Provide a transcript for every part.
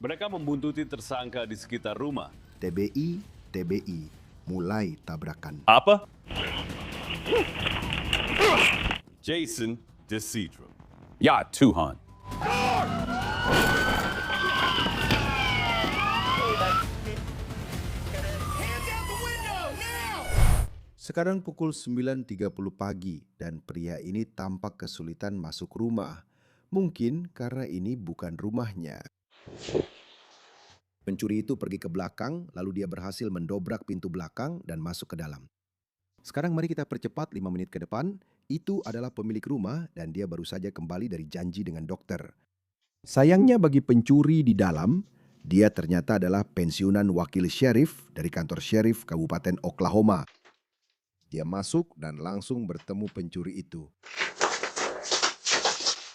Mereka membuntuti tersangka di sekitar rumah. TBI, mulai tabrakan. Apa? Jason DeCitro. Ja, Tuhan. Sekarang pukul 9.30 pagi dan pria ini tampak kesulitan masuk rumah. Mungkin karena ini bukan rumahnya. Pencuri itu pergi ke belakang, lalu dia berhasil mendobrak pintu belakang dan masuk ke dalam. Sekarang mari kita percepat 5 menit ke depan. Itu adalah pemilik rumah dan dia baru saja kembali dari janji dengan dokter. Sayangnya bagi pencuri di dalam, dia ternyata adalah pensiunan wakil syerif dari kantor syerif Kabupaten Oklahoma. Dia masuk dan langsung bertemu pencuri itu.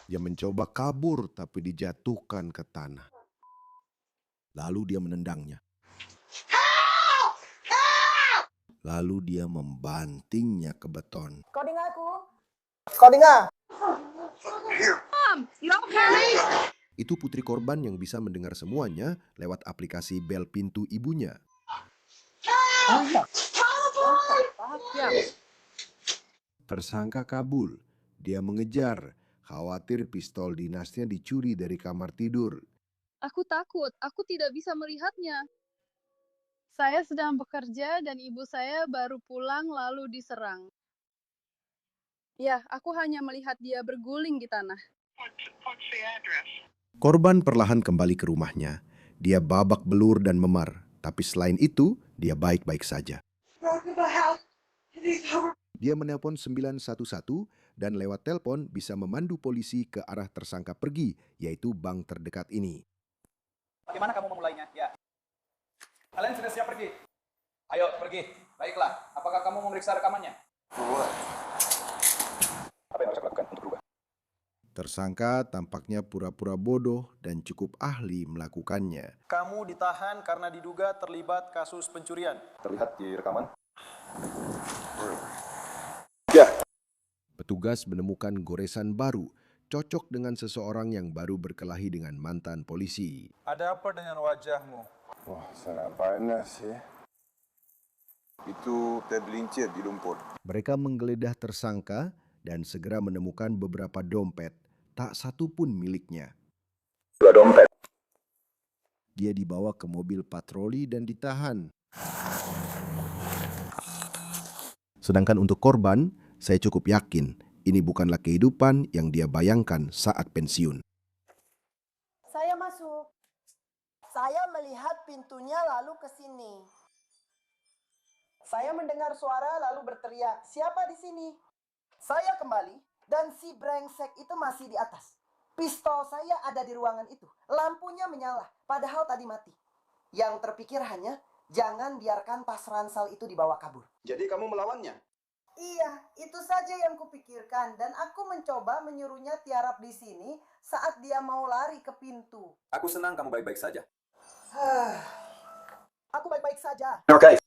Dia mencoba kabur tapi dijatuhkan ke tanah. Lalu dia menendangnya. Lalu dia membantingnya ke beton. Kau dengar aku? Kau dengar? Itu putri korban yang bisa mendengar semuanya lewat aplikasi bel pintu ibunya. Tersangka kabur. Dia mengejar, khawatir pistol dinasnya dicuri dari kamar tidur. Aku takut, aku tidak bisa melihatnya. Saya sedang bekerja dan ibu saya baru pulang lalu diserang. Ya, aku hanya melihat dia berguling di tanah. Korban perlahan kembali ke rumahnya. Dia babak belur dan memar, tapi selain itu, dia baik-baik saja. Dia menelpon 911 dan lewat telepon bisa memandu polisi ke arah tersangka pergi, yaitu bank terdekat ini. Bagaimana kamu memulainya? Ya. Kalian sudah siap pergi? Ayo pergi. Baiklah. Apakah kamu memeriksa rekamannya? Apa yang harus saya lakukan untuk berubah? Tersangka tampaknya pura-pura bodoh dan cukup ahli melakukannya. Kamu ditahan karena diduga terlibat kasus pencurian. Terlihat di rekaman. Petugas menemukan goresan baru, cocok dengan seseorang yang baru berkelahi dengan mantan polisi. Ada apa dengan wajahmu? Wah, sangat panas ya. Itu tergelincir di lumpur. Mereka menggeledah tersangka dan segera menemukan beberapa dompet, tak satu pun miliknya. 2 dompet. Dia dibawa ke mobil patroli dan ditahan. Sedangkan untuk korban, saya cukup yakin ini bukanlah kehidupan yang dia bayangkan saat pensiun. Saya masuk. Saya melihat pintunya lalu ke sini. Saya mendengar suara lalu berteriak, "Siapa di sini?" Saya kembali dan si brengsek itu masih di atas. Pistol saya ada di ruangan itu. Lampunya menyala, padahal tadi mati. Yang terpikir hanya, jangan biarkan pas ransel itu dibawa kabur. Jadi kamu melawannya? Iya, itu saja yang kupikirkan. Dan aku mencoba menyuruhnya tiarap di sini saat dia mau lari ke pintu. Aku senang kamu baik-baik saja. Aku baik-baik saja. Oke.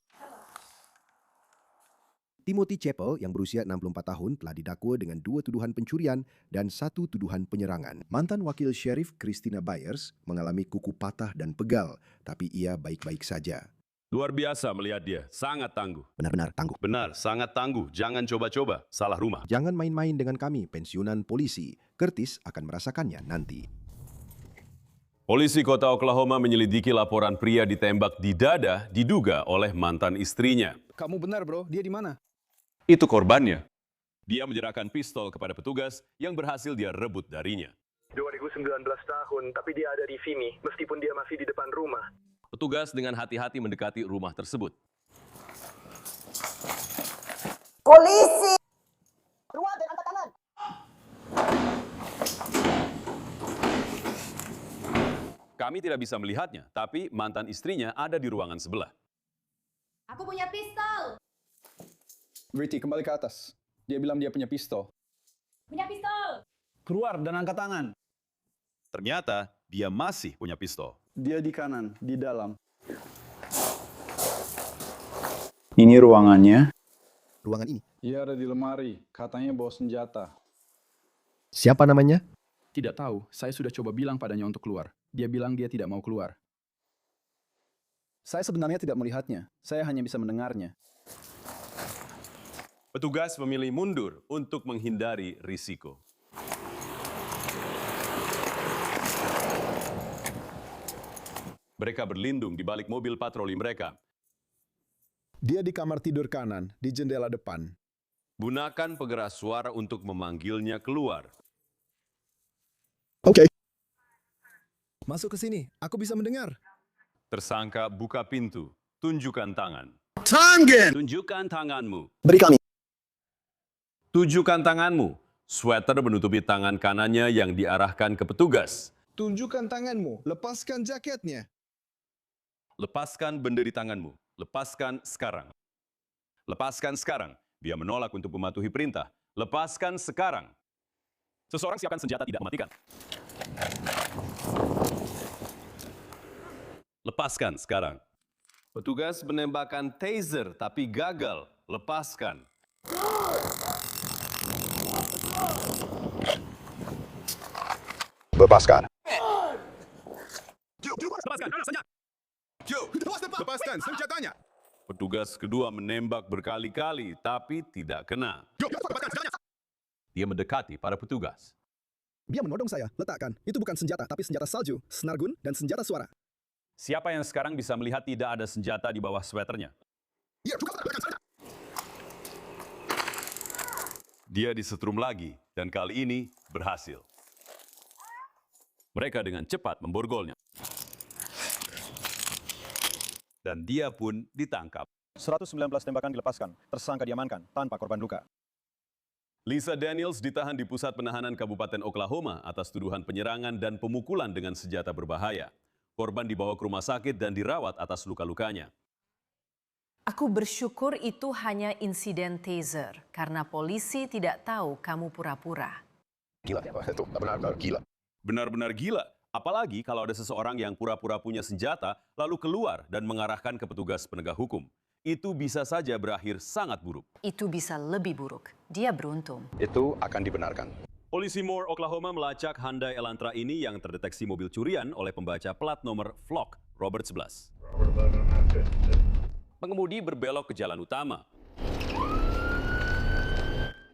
Timothy Chappell yang berusia 64 tahun telah didakwa dengan 2 tuduhan pencurian dan 1 tuduhan penyerangan. Mantan wakil syerif Christina Byers mengalami kuku patah dan pegal, tapi ia baik-baik saja. Luar biasa melihat dia, sangat tangguh. Benar-benar tangguh. Benar, sangat tangguh. Jangan coba-coba, salah rumah. Jangan main-main dengan kami, pensiunan polisi. Curtis akan merasakannya nanti. Polisi kota Oklahoma menyelidiki laporan pria ditembak di dada diduga oleh mantan istrinya. Kamu benar, bro. Dia di mana? Itu korbannya. Dia menyerahkan pistol kepada petugas yang berhasil dia rebut darinya. 2019 tahun, tapi dia ada di sini, meskipun dia masih di depan rumah. Petugas dengan hati-hati mendekati rumah tersebut. Polisi! Keluar dan angkat tangan. Kami tidak bisa melihatnya, tapi mantan istrinya ada di ruangan sebelah. Aku punya pistol. Gritty, kembali ke atas. Dia bilang dia punya pistol. Punya pistol. Keluar dan angkat tangan. Ternyata dia masih punya pistol. Dia di kanan, di dalam. Ini ruangannya. Ruangan ini. Dia ada di lemari. Katanya bawa senjata. Siapa namanya? Tidak tahu, saya sudah coba bilang padanya untuk keluar. Dia bilang dia tidak mau keluar. Saya sebenarnya tidak melihatnya. Saya hanya bisa mendengarnya. Petugas memilih mundur untuk menghindari risiko. Mereka berlindung di balik mobil patroli mereka. Dia di kamar tidur kanan, di jendela depan. Gunakan pengeras suara untuk memanggilnya keluar. Oke. Masuk ke sini, aku bisa mendengar. Tersangka buka pintu. Tunjukkan tangan. Tangan! Tunjukkan tanganmu. Beri kami. Tunjukkan tanganmu. Sweater menutupi tangan kanannya yang diarahkan ke petugas. Tunjukkan tanganmu, lepaskan jaketnya. Lepaskan benda di tanganmu. Lepaskan sekarang. Lepaskan sekarang. Dia menolak untuk mematuhi perintah. Lepaskan sekarang. Seseorang siapkan senjata tidak mematikan. Lepaskan sekarang. Petugas menembakkan taser tapi gagal. Lepaskan. Lepaskan. Lepaskan senjatanya. Petugas kedua menembak berkali-kali tapi tidak kena. Dia mendekati para petugas. Dia menodong saya, letakkan. Itu bukan senjata, tapi senjata salju, snargun, dan senjata suara. Siapa yang sekarang bisa melihat tidak ada senjata di bawah sweaternya? Dia disetrum lagi dan kali ini berhasil. Mereka dengan cepat memborgolnya. Dan dia pun ditangkap. 119 tembakan dilepaskan. Tersangka diamankan tanpa korban luka. Lisa Daniels ditahan di pusat penahanan Kabupaten Oklahoma atas tuduhan penyerangan dan pemukulan dengan senjata berbahaya. Korban dibawa ke rumah sakit dan dirawat atas luka-lukanya. Aku bersyukur itu hanya insiden taser, karena polisi tidak tahu kamu pura-pura. Gila, itu benar-benar gila. Benar-benar gila, apalagi kalau ada seseorang yang pura-pura punya senjata, lalu keluar dan mengarahkan ke petugas penegak hukum. Itu bisa saja berakhir sangat buruk. Itu bisa lebih buruk. Dia beruntung. Itu akan dibenarkan. Polisi Moore, Oklahoma melacak Hyundai Elantra ini yang terdeteksi mobil curian oleh pembaca plat nomor Flock Robert 11. Pengemudi berbelok ke jalan utama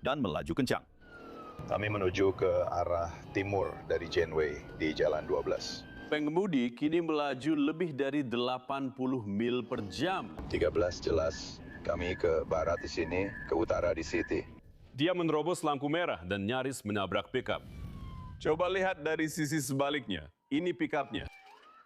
dan melaju kencang. Kami menuju ke arah timur dari Janeway di Jalan 12. Pengemudi kini melaju lebih dari 80 mil per jam. 13 jelas. Kami ke barat di sini, ke utara di City. Dia menerobos lampu merah dan nyaris menabrak pickup. Coba lihat dari sisi sebaliknya. Ini pickupnya.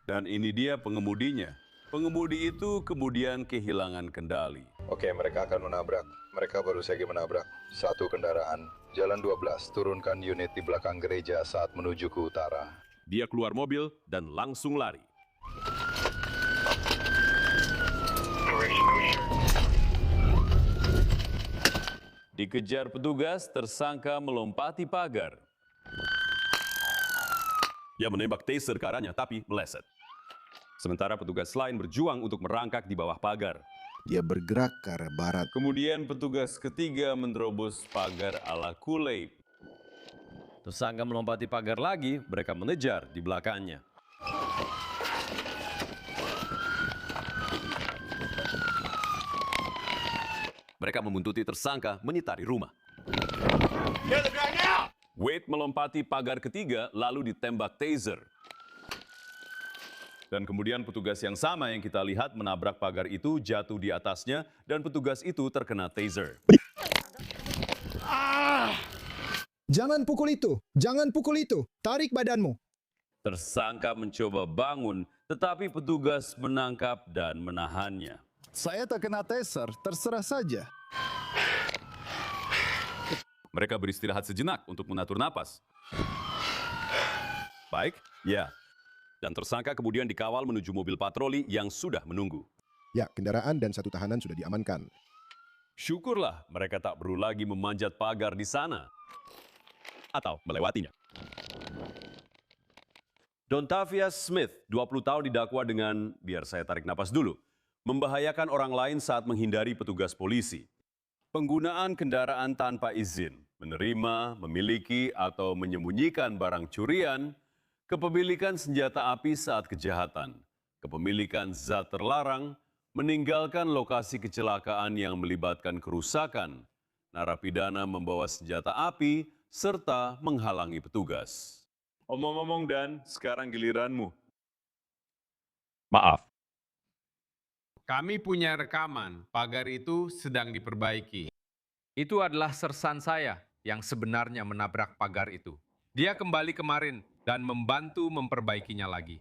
Dan ini dia pengemudinya. Pengemudi itu kemudian kehilangan kendali. Oke, mereka akan menabrak. Mereka baru saja menabrak satu kendaraan. Jalan 12, turunkan unit di belakang gereja saat menuju ke utara. Dia keluar mobil dan langsung lari. Dikejar petugas, tersangka melompati pagar. Dia menembak taser ke arahnya tapi meleset. Sementara petugas lain berjuang untuk merangkak di bawah pagar. Dia bergerak ke arah barat. Kemudian petugas ketiga menerobos pagar ala Kool-Aid. Tersangka melompati pagar lagi, mereka mengejar di belakangnya. Mereka membuntuti tersangka menyitari rumah. Wade melompati pagar ketiga lalu ditembak taser. Dan kemudian petugas yang sama yang kita lihat menabrak pagar itu jatuh di atasnya dan petugas itu terkena taser. Jangan pukul itu, jangan pukul itu, tarik badanmu. Tersangka mencoba bangun, tetapi petugas menangkap dan menahannya. Saya terkena taser, terserah saja. Mereka beristirahat sejenak untuk mengatur napas. Baik, ya. Dan tersangka kemudian dikawal menuju mobil patroli yang sudah menunggu. Ya, kendaraan dan satu tahanan sudah diamankan. Syukurlah mereka tak perlu lagi memanjat pagar di sana. Atau melewatinya. Dontavius Smith, 20 tahun didakwa dengan, biar saya tarik napas dulu, membahayakan orang lain saat menghindari petugas polisi. Penggunaan kendaraan tanpa izin, menerima, memiliki, atau menyembunyikan barang curian, kepemilikan senjata api saat kejahatan, kepemilikan zat terlarang, meninggalkan lokasi kecelakaan yang melibatkan kerusakan, narapidana membawa senjata api, serta menghalangi petugas. Omong-omong Dan, sekarang giliranmu. Maaf. Kami punya rekaman, pagar itu sedang diperbaiki. Itu adalah sersan saya yang sebenarnya menabrak pagar itu. Dia kembali kemarin dan membantu memperbaikinya lagi.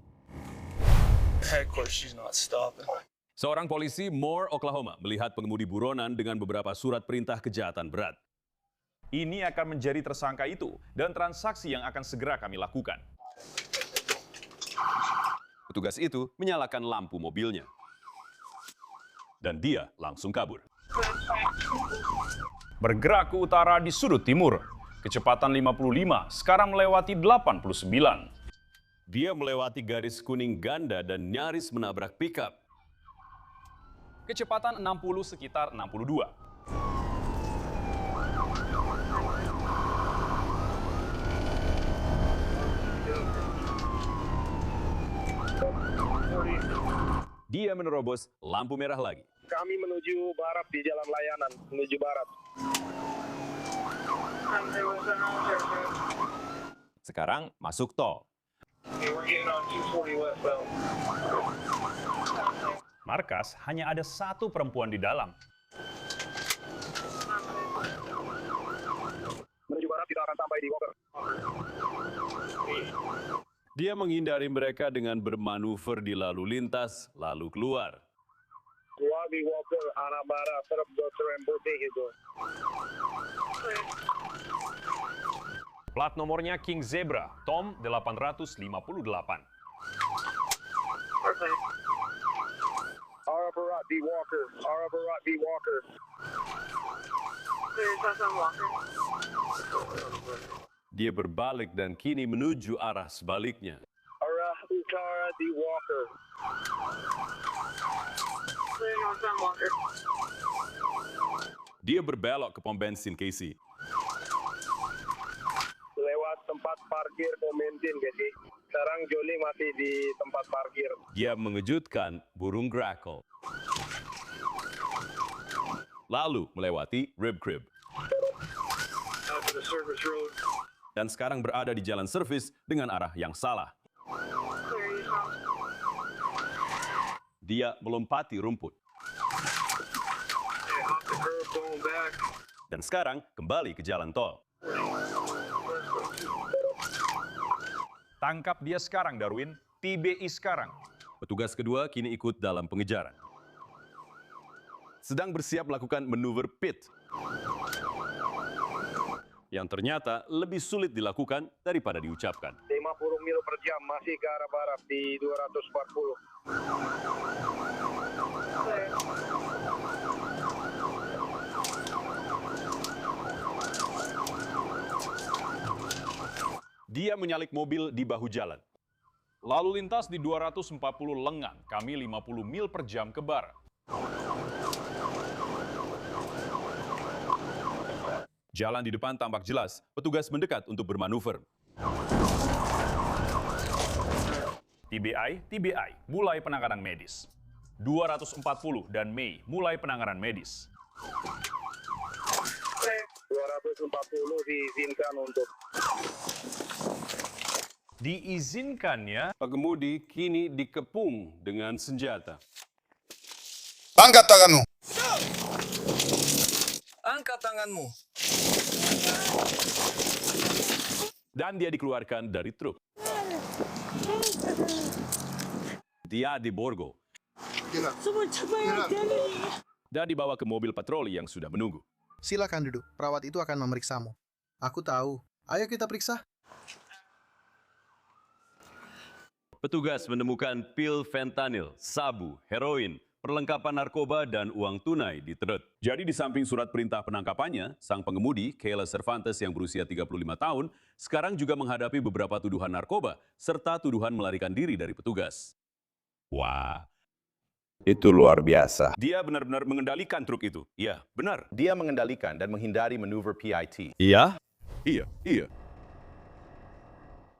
Seorang polisi Moore, Oklahoma, melihat pengemudi buronan dengan beberapa surat perintah kejahatan berat. Ini akan menjadi tersangka itu dan transaksi yang akan segera kami lakukan. Petugas itu menyalakan lampu mobilnya. Dan dia langsung kabur. Bergerak ke utara di sudut timur. Kecepatan 55, sekarang melewati 89. Dia melewati garis kuning ganda dan nyaris menabrak pickup. Kecepatan 60 sekitar 62. Dia menerobos lampu merah lagi. Kami menuju barat di jalan layanan, menuju barat. Sekarang masuk tol. Markas hanya ada satu perempuan di dalam. Menuju barat kita akan sampai di Walker. Dia menghindari mereka dengan bermanuver di lalu lintas, lalu keluar. Di Walker, arah barat, terhadap Dr. yang putih itu. Plat nomornya King Zebra, Tom 858. Arah barat di Walker, arah barat di Walker. Dia berbalik dan kini menuju arah sebaliknya. Arah utara di Walker. Dia berbelok ke pom bensin Casey. Lewat tempat parkir pom bensin, Casey. Sekarang Jolie masih di tempat parkir. Dia mengejutkan burung grackle. Lalu melewati rib crib. Dan sekarang berada di jalan servis dengan arah yang salah. Dia melompati rumput. Dan sekarang kembali ke jalan tol. Tangkap dia sekarang, Darwin. TBI sekarang. Petugas kedua kini ikut dalam pengejaran. Sedang bersiap melakukan manuver pit. Yang ternyata lebih sulit dilakukan daripada diucapkan. 50 mil per jam masih ke arah barat di 240. Dia menyalip mobil di bahu jalan. Lalu lintas di 240 lengan, kami 50 mil per jam ke barat. Jalan di depan tampak jelas, petugas mendekat untuk bermanuver. TBI, mulai penanganan medis. 240 dan Mei, mulai penanganan medis. 240 diizinkan untuk. Diizinkan ya? Pengemudi kini dikepung dengan senjata. Angkat tanganmu. Angkat tanganmu. Dan dia dikeluarkan dari truk. Dia diborgo. Dan dibawa ke mobil patroli yang sudah menunggu. Silakan duduk, perawat itu akan memeriksamu. Aku tahu. Ayo kita periksa. Petugas menemukan pil fentanyl, sabu, heroin, perlengkapan narkoba, dan uang tunai di truk. Jadi di samping surat perintah penangkapannya, sang pengemudi, Kayla Cervantes yang berusia 35 tahun, sekarang juga menghadapi beberapa tuduhan narkoba, serta tuduhan melarikan diri dari petugas. Wah, itu luar biasa. Dia benar-benar mengendalikan truk itu. Iya, benar. Dia mengendalikan dan menghindari manuver PIT. Iya? Iya.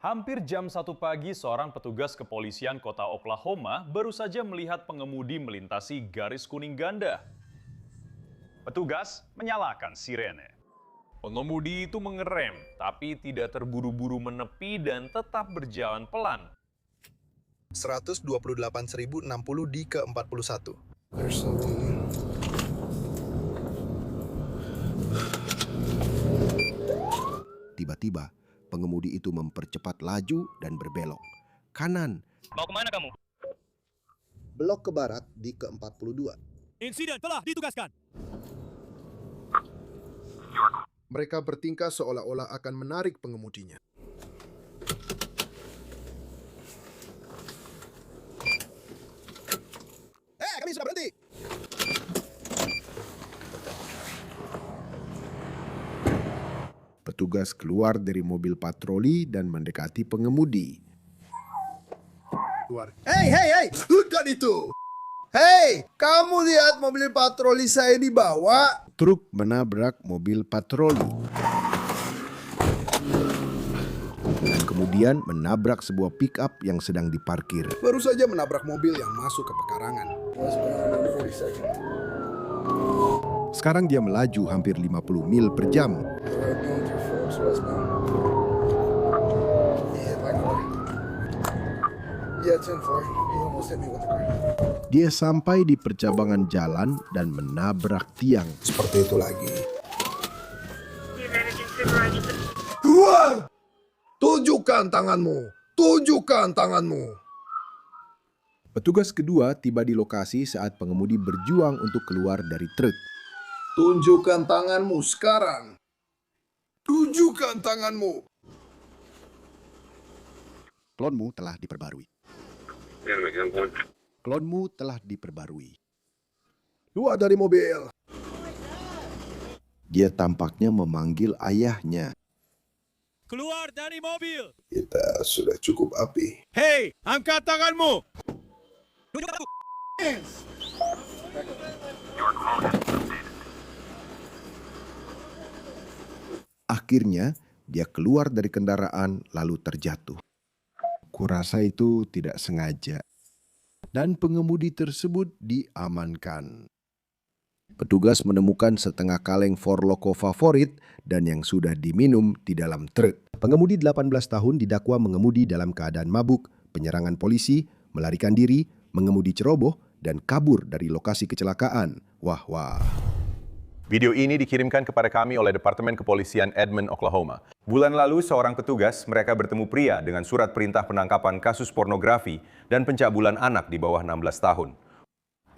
Hampir jam 1 pagi, seorang petugas kepolisian kota Oklahoma baru saja melihat pengemudi melintasi garis kuning ganda. Petugas menyalakan sirene. Pengemudi itu mengerem, tapi tidak terburu-buru menepi dan tetap berjalan pelan. 128.060 di ke-41. Tiba-tiba, pengemudi itu mempercepat laju dan berbelok. Kanan. Mau kemana kamu? Belok ke barat di ke-42. Insiden telah ditugaskan. Mereka bertingkah seolah-olah akan menarik pengemudinya. Kami sudah berhenti. Petugas keluar dari mobil patroli dan mendekati pengemudi. Hei, hentikan itu. Hei, kamu lihat mobil patroli saya dibawa? Truk menabrak mobil patroli. Dan kemudian menabrak sebuah pick-up yang sedang diparkir. Baru saja menabrak mobil yang masuk ke pekarangan. Sekarang dia melaju hampir 50 mil per jam. Dia sampai di percabangan jalan dan menabrak tiang. Seperti itu lagi. Keluar! Tunjukkan tanganmu! Tunjukkan tanganmu! Petugas kedua tiba di lokasi saat pengemudi berjuang untuk keluar dari truk. Tunjukkan tanganmu sekarang! Tunjukkan tanganmu! Klonmu telah diperbarui. Klonmu telah diperbarui. Keluar dari mobil! Dia tampaknya memanggil ayahnya. Keluar dari mobil. Kita sudah cukup api. Hei, angkat tanganmu. Akhirnya, dia keluar dari kendaraan lalu terjatuh. Kurasa itu tidak sengaja. Dan pengemudi tersebut diamankan. Petugas menemukan setengah kaleng Four Loko favorit dan yang sudah diminum di dalam truk. Pengemudi 18 tahun didakwa mengemudi dalam keadaan mabuk, penyerangan polisi, melarikan diri, mengemudi ceroboh, dan kabur dari lokasi kecelakaan. Wah. Video ini dikirimkan kepada kami oleh Departemen Kepolisian Edmond, Oklahoma. Bulan lalu, seorang petugas mereka bertemu pria dengan surat perintah penangkapan kasus pornografi dan pencabulan anak di bawah 16 tahun.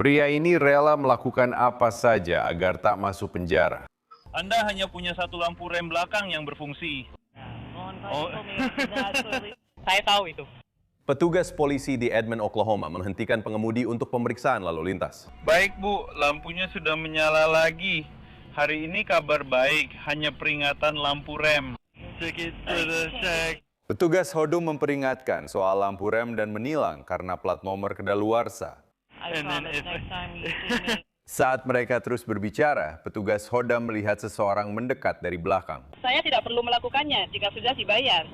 Pria ini rela melakukan apa saja agar tak masuk penjara. Anda hanya punya satu lampu rem belakang yang berfungsi. Saya tahu itu. Petugas polisi di Edmond, Oklahoma menghentikan pengemudi untuk pemeriksaan lalu lintas. Baik Bu, lampunya sudah menyala lagi. Hari ini kabar baik, hanya peringatan lampu rem. Petugas Hodum memperingatkan soal lampu rem dan menilang karena plat nomor kedaluarsa. Saat mereka terus berbicara, petugas Hodam melihat seseorang mendekat dari belakang. Saya tidak perlu melakukannya jika sudah dibayar.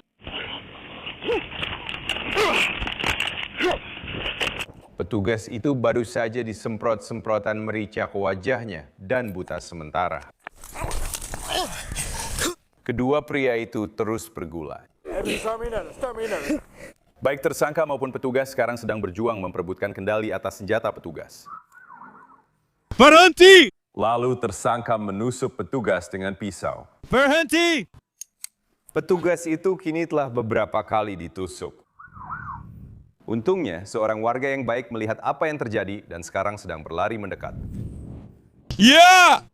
Petugas itu baru saja disemprot-semprotan merica ke wajahnya dan buta sementara. Kedua pria itu terus bergulat. Baik tersangka maupun petugas sekarang sedang berjuang memperebutkan kendali atas senjata petugas. Berhenti! Lalu tersangka menusuk petugas dengan pisau. Berhenti! Petugas itu kini telah beberapa kali ditusuk. Untungnya, seorang warga yang baik melihat apa yang terjadi dan sekarang sedang berlari mendekat. Ya!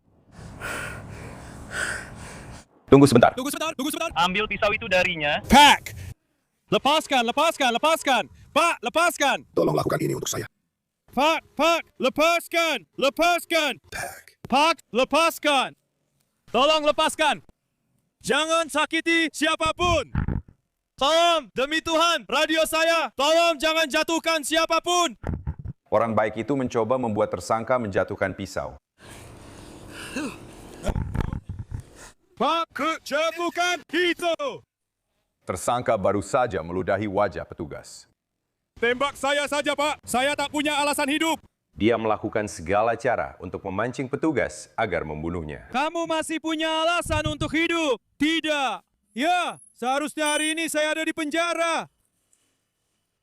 Tunggu sebentar. Tunggu sebentar. Ambil pisau itu darinya. Pak! Lepaskan. Pak, lepaskan. Tolong lakukan ini untuk saya. Pak, lepaskan. Pak, lepaskan. Tolong lepaskan. Jangan sakiti siapapun. Tolong, demi Tuhan, radio saya. Tolong jangan jatuhkan siapapun. Orang baik itu mencoba membuat tersangka menjatuhkan pisau. Pak, jatuhkan itu. Tersangka baru saja meludahi wajah petugas. Tembak saya saja, Pak. Saya tak punya alasan hidup. Dia melakukan segala cara untuk memancing petugas agar membunuhnya. Kamu masih punya alasan untuk hidup? Tidak. Ya, seharusnya hari ini saya ada di penjara.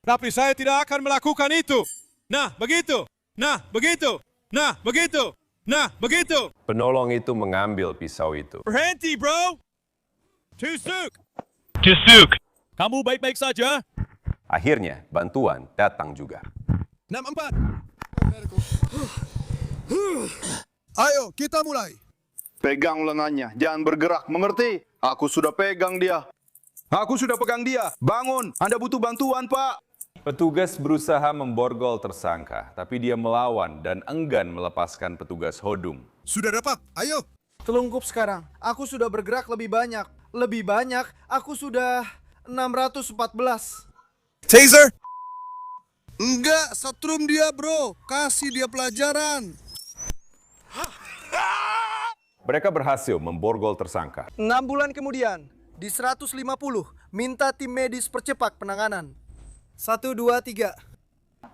Tapi saya tidak akan melakukan itu. Nah, begitu. Nah, begitu. Nah, begitu. Nah, begitu. Penolong itu mengambil pisau itu. Berhenti, bro. Tusuk. Tusuk. Kamu baik-baik saja? Akhirnya, bantuan datang juga. 64. Ayo, kita mulai. Pegang lengannya, jangan bergerak, mengerti? Aku sudah pegang dia. Aku sudah pegang dia. Bangun, Anda butuh bantuan, Pak. Petugas berusaha memborgol tersangka, tapi dia melawan dan enggan melepaskan petugas hodung. Sudah dapat, ayo. Telungkup sekarang. Aku sudah bergerak lebih banyak. Lebih banyak, aku sudah 614. Taser. Enggak, setrum dia, bro. Kasih dia pelajaran. Mereka berhasil memborgol tersangka. 6 bulan kemudian, di 150, minta tim medis percepat penanganan. 1, 2, 3.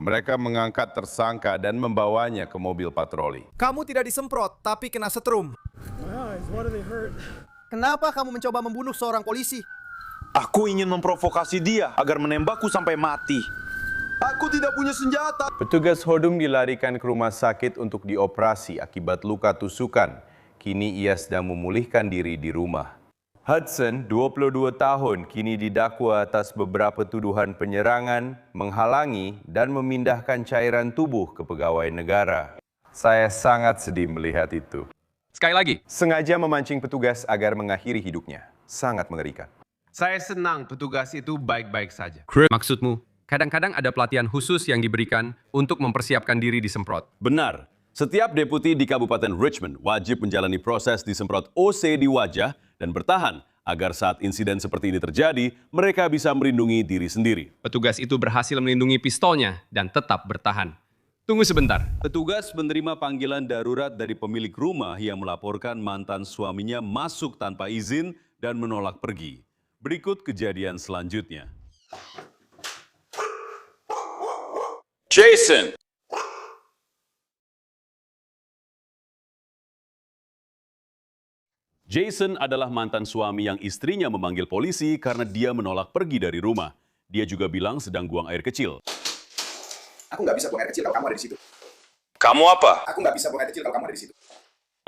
Mereka mengangkat tersangka dan membawanya ke mobil patroli. Kamu tidak disemprot, tapi kena setrum. Kenapa kamu mencoba membunuh seorang polisi? Aku ingin memprovokasi dia agar menembakku sampai mati. Aku tidak punya senjata. Petugas hodung dilarikan ke rumah sakit untuk dioperasi akibat luka tusukan. Kini ia sedang memulihkan diri di rumah. Hudson, 22 tahun, kini didakwa atas beberapa tuduhan penyerangan, menghalangi, dan memindahkan cairan tubuh ke pegawai negara. Saya sangat sedih melihat itu. Sekali lagi, Sengaja memancing petugas agar mengakhiri hidupnya. Sangat mengerikan. saya senang petugas itu baik-baik saja. Maksudmu, kadang-kadang ada pelatihan khusus yang diberikan untuk mempersiapkan diri disemprot. Benar. Setiap deputi di Kabupaten Richmond wajib menjalani proses disemprot OC di wajah dan bertahan agar saat insiden seperti ini terjadi, mereka bisa melindungi diri sendiri. Petugas itu berhasil melindungi pistolnya dan tetap bertahan. Tunggu sebentar. Petugas menerima panggilan darurat dari pemilik rumah yang melaporkan mantan suaminya masuk tanpa izin dan menolak pergi. Berikut kejadian selanjutnya. Jason! Jason adalah mantan suami yang istrinya memanggil polisi karena dia menolak pergi dari rumah. Dia juga bilang sedang buang air kecil. Aku nggak bisa buang air kecil kalau kamu ada di situ. Kamu apa? Aku nggak bisa buang air kecil kalau kamu ada di situ.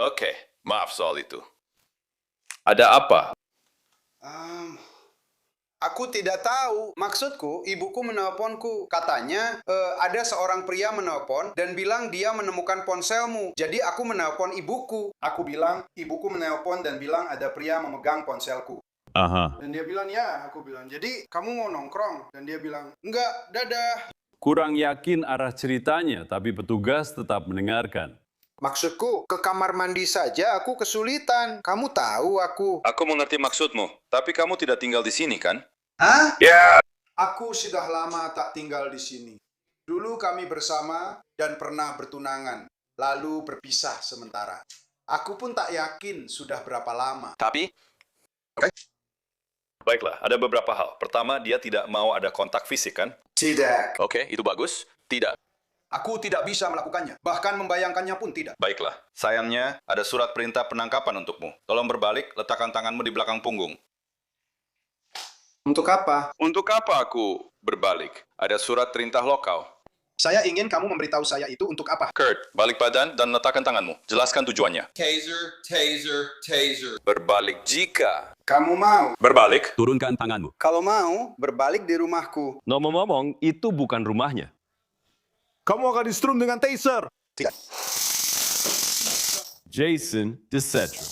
Oke, maaf soal itu. Ada apa? Aku tidak tahu. Maksudku, ibuku menelponku. Katanya, ada seorang pria menelpon dan bilang dia menemukan ponselmu. Jadi aku menelpon ibuku. Aku bilang, ibuku menelpon dan bilang ada pria memegang ponselku. Aha. Dan dia bilang, ya, aku bilang, jadi kamu mau nongkrong? Dan dia bilang, enggak, dadah. Kurang yakin arah ceritanya, tapi petugas tetap mendengarkan. Maksudku, ke kamar mandi saja aku kesulitan. Kamu tahu aku. Aku mengerti maksudmu, tapi kamu tidak tinggal di sini, kan? Hah? Ya. Aku sudah lama tak tinggal di sini. Dulu kami bersama dan pernah bertunangan, lalu berpisah sementara. Aku pun tak yakin sudah berapa lama. Tapi? Baiklah, ada beberapa hal. Pertama, dia tidak mau ada kontak fisik, kan? Tidak. Oke, itu bagus. Tidak. Aku tidak bisa melakukannya, bahkan membayangkannya pun tidak. Baiklah. Sayangnya, ada surat perintah penangkapan untukmu. Tolong berbalik, letakkan tanganmu di belakang punggung. Untuk apa? Untuk apa aku berbalik? Ada surat perintah lokal. Saya ingin kamu memberitahu saya itu untuk apa. Kurt, balik badan dan letakkan tanganmu. Jelaskan tujuannya. Taser, taser, taser. Berbalik jika. Kamu mau? Berbalik. Turunkan tanganmu. Kalau mau, berbalik di rumahku. Ngomong-ngomong, itu bukan rumahnya. Kamu akan di-strum dengan taser. Tidak. Jason DeCedro.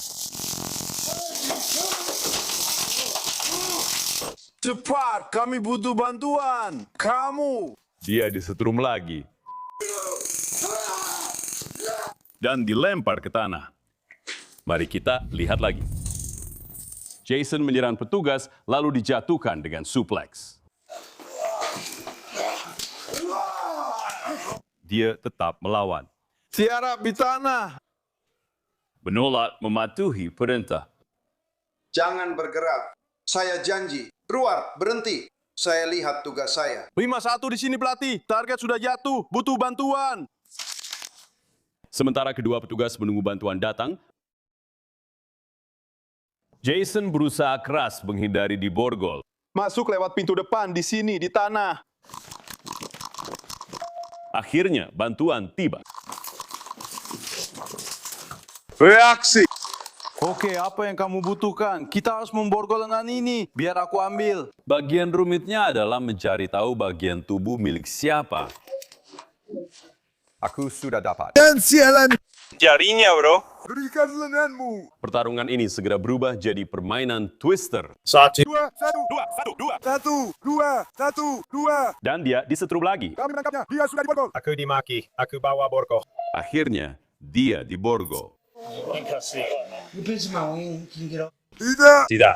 Cepat, kami butuh bantuan. Kamu. Dia disetrum lagi. Dan dilempar ke tanah. Mari kita lihat lagi. Jason menyerang petugas lalu dijatuhkan dengan suplex. Dia tetap melawan. Tiara Bitana. Menolak mematuhi perintah. Jangan bergerak. Saya janji. Ruar, berhenti. Saya lihat tugas saya. 5-1 di sini pelatih. Target sudah jatuh. Butuh bantuan. Sementara kedua petugas menunggu bantuan datang, Jason berusaha keras menghindari diborgol. Masuk lewat pintu depan di sini, di tanah. Akhirnya bantuan tiba. Reaksi. Oke, apa yang kamu butuhkan? Kita harus memborgol dengan ini. Biar aku ambil. Bagian rumitnya adalah mencari tahu bagian tubuh milik siapa. Aku sudah dapat. Dan sialan. Jarinya, bro. Berikan lenganmu. Pertarungan ini segera berubah jadi permainan twister. 1, 2, 1, 2. Dan dia disetrum lagi. Kami menangkapnya. Dia sudah diborgol. Aku dimaki. Aku bawa borgol. Akhirnya, dia diborgol. Tidak.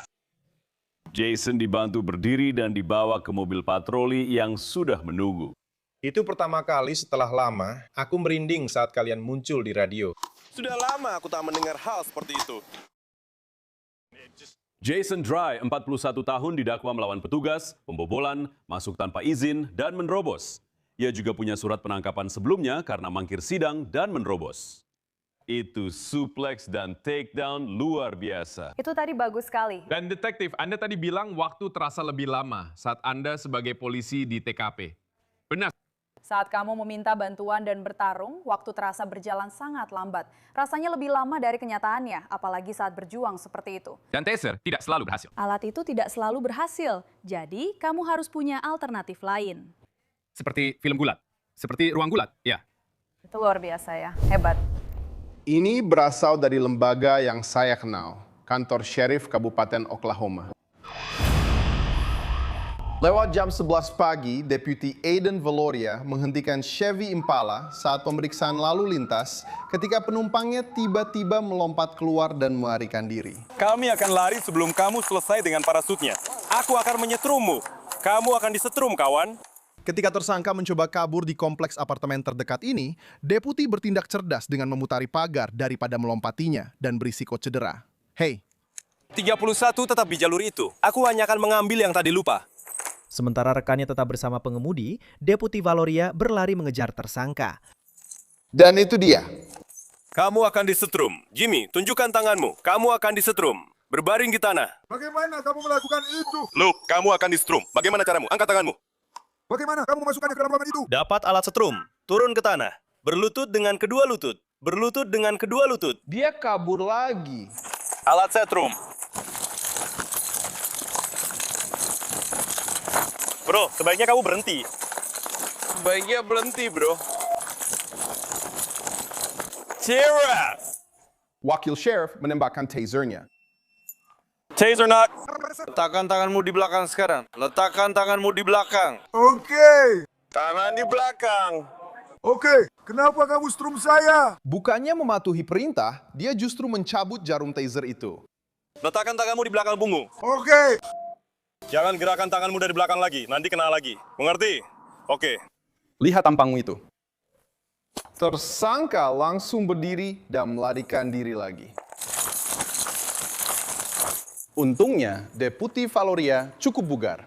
Jason dibantu berdiri dan dibawa ke mobil patroli yang sudah menunggu. Itu pertama kali setelah lama, aku merinding saat kalian muncul di radio. Sudah lama aku tak mendengar hal seperti itu. Jason Dry, 41 tahun, didakwa melawan petugas, pembobolan, masuk tanpa izin, dan menerobos. Ia juga punya surat penangkapan sebelumnya karena mangkir sidang dan menerobos. Itu suplex dan takedown luar biasa. Itu tadi bagus sekali. Dan detektif, Anda tadi bilang waktu terasa lebih lama saat Anda sebagai polisi di TKP. Benar. Saat kamu meminta bantuan dan bertarung, waktu terasa berjalan sangat lambat. Rasanya lebih lama dari kenyataannya, apalagi saat berjuang seperti itu. Dan taser tidak selalu berhasil. Alat itu tidak selalu berhasil, jadi kamu harus punya alternatif lain. Seperti film gulat, seperti ruang gulat, ya. Itu luar biasa ya, hebat. Ini berasal dari lembaga yang saya kenal, kantor Sheriff Kabupaten Oklahoma. Lewat jam 11 pagi, Deputi Aiden Valoria menghentikan Chevy Impala saat pemeriksaan lalu lintas ketika penumpangnya tiba-tiba melompat keluar dan melarikan diri. Kami akan lari sebelum kamu selesai dengan parasutnya. Aku akan menyetrummu. Kamu akan disetrum, kawan. Ketika tersangka mencoba kabur di kompleks apartemen terdekat ini, deputi bertindak cerdas dengan memutari pagar daripada melompatinya dan berisiko cedera. Hei. 31 tetap di jalur itu. Aku hanya akan mengambil yang tadi lupa. Sementara rekannya tetap bersama pengemudi, Deputi Valoria berlari mengejar tersangka. Dan itu dia. Kamu akan disetrum. Jimmy, tunjukkan tanganmu. Kamu akan disetrum. Berbaring di tanah. Bagaimana kamu melakukan itu? Luke, kamu akan disetrum. Bagaimana caramu? Angkat tanganmu. Bagaimana kamu memasukkannya ke dalam ruangan itu? Dapat alat setrum. Turun ke tanah. Berlutut dengan kedua lutut. Berlutut dengan kedua lutut. Dia kabur lagi. Alat setrum. Bro, sebaiknya kamu berhenti. Sebaiknya berhenti, bro. Tira! Wakil Sheriff menembakkan tasernya. Taser knock. Letakkan tanganmu di belakang sekarang. Letakkan tanganmu di belakang. Oke. Tangan di belakang. Oke, kenapa kamu strum saya? Bukannya mematuhi perintah, dia justru mencabut jarum taser itu. Letakkan tanganmu di belakang punggung. Oke. Jangan gerakan tanganmu dari belakang lagi, nanti kena lagi. Mengerti? Oke. Lihat tampangmu itu. Tersangka langsung berdiri dan melarikan diri lagi. Untungnya, Deputi Valoria cukup bugar.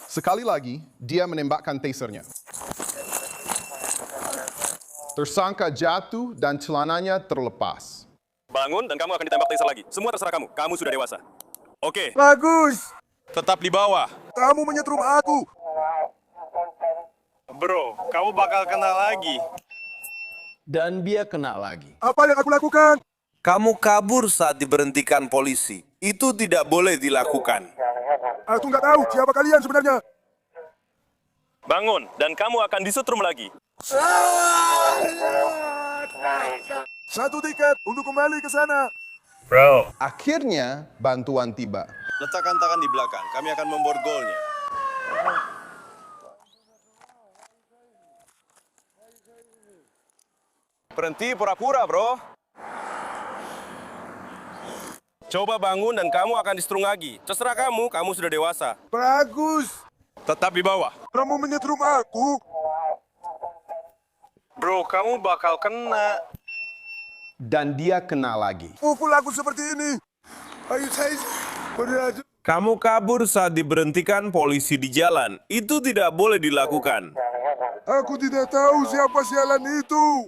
Sekali lagi, dia menembakkan tasernya. Tersangka jatuh dan celananya terlepas. Bangun dan kamu akan ditembak taser lagi. Semua terserah kamu. Kamu sudah dewasa. Oke. Bagus. Tetap di bawah. Kamu menyetrum aku. Bro, kamu bakal kena lagi. Dan dia kena lagi. Apa yang aku lakukan? Kamu kabur saat diberhentikan polisi. Itu tidak boleh dilakukan. Aku nggak tahu siapa kalian sebenarnya. Bangun, dan kamu akan disetrum lagi. Satu tiket untuk kembali ke sana. Bro. Akhirnya, bantuan tiba. Letakkan tangan di belakang, kami akan memborgolnya. Berhenti pura-pura, bro. Coba bangun dan kamu akan disetrung lagi. Terserah kamu, kamu sudah dewasa. Bagus. Tetap di bawah. Kamu menyetrum aku. Bro, kamu bakal kena. Dan dia kena lagi. Pukul aku seperti ini. Ayo saya berhasil. Kamu kabur saat diberhentikan polisi di jalan. Itu tidak boleh dilakukan. Aku tidak tahu siapa sialan itu.